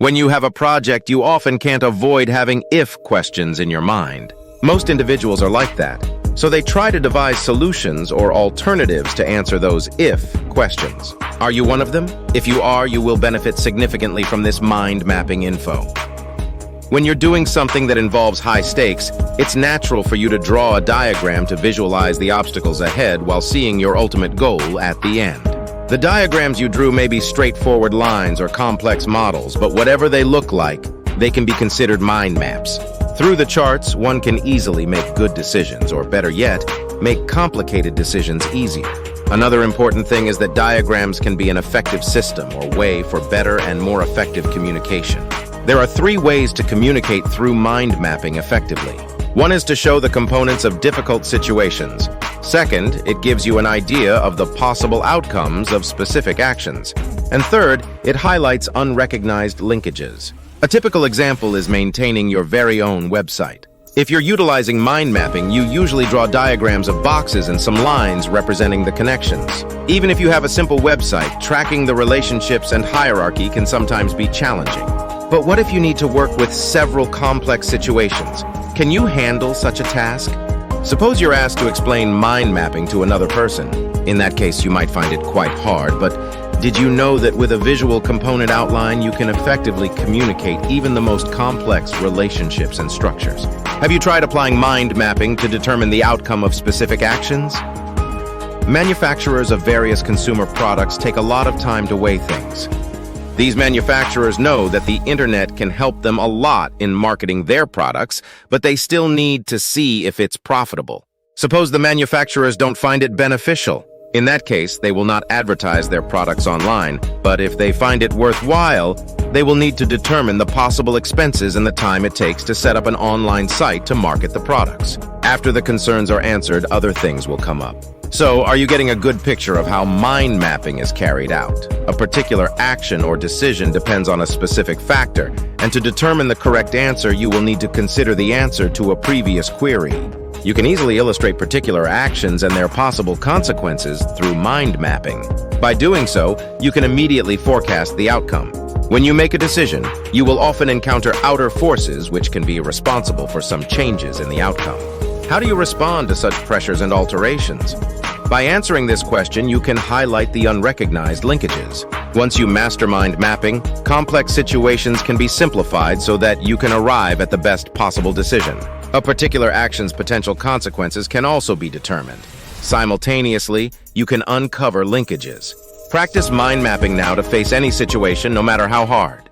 When you have a project, you often can't avoid having if questions in your mind. Most individuals are like that, so they try to devise solutions or alternatives to answer those if questions. Are you one of them? If you are, you will benefit significantly from this mind mapping info. When you're doing something that involves high stakes, it's natural for you to draw a diagram to visualize the obstacles ahead while seeing your ultimate goal at the end. The diagrams you drew may be straightforward lines or complex models, but whatever they look like, they can be considered mind maps. Through the charts, one can easily make good decisions, or better yet, make complicated decisions easier. Another important thing is that diagrams can be an effective system or way for better and more effective communication. There are 3 ways to communicate through mind mapping effectively. One is to show the components of difficult situations. Second, it gives you an idea of the possible outcomes of specific actions. And third, it highlights unrecognized linkages. A typical example is maintaining your very own website. If you're utilizing mind mapping, you usually draw diagrams of boxes and some lines representing the connections. Even if you have a simple website, tracking the relationships and hierarchy can sometimes be challenging. But what if you need to work with several complex situations? Can you handle such a task? Suppose you're asked to explain mind mapping to another person. In that case, you might find it quite hard, but did you know that with a visual component outline, you can effectively communicate even the most complex relationships and structures? Have you tried applying mind mapping to determine the outcome of specific actions? Manufacturers of various consumer products take a lot of time to weigh things. These manufacturers know that the internet can help them a lot in marketing their products, but they still need to see if it's profitable. Suppose the manufacturers don't find it beneficial. In that case, they will not advertise their products online, but if they find it worthwhile, they will need to determine the possible expenses and the time it takes to set up an online site to market the products. After the concerns are answered, other things will come up. So, are you getting a good picture of how mind mapping is carried out? A particular action or decision depends on a specific factor, and to determine the correct answer, you will need to consider the answer to a previous query. You can easily illustrate particular actions and their possible consequences through mind mapping. By doing so, you can immediately forecast the outcome. When you make a decision, you will often encounter outer forces which can be responsible for some changes in the outcome. How do you respond to such pressures and alterations? By answering this question, you can highlight the unrecognized linkages. Once you master mind mapping, complex situations can be simplified so that you can arrive at the best possible decision. A particular action's potential consequences can also be determined. Simultaneously, you can uncover linkages. Practice mind mapping now to face any situation, no matter how hard.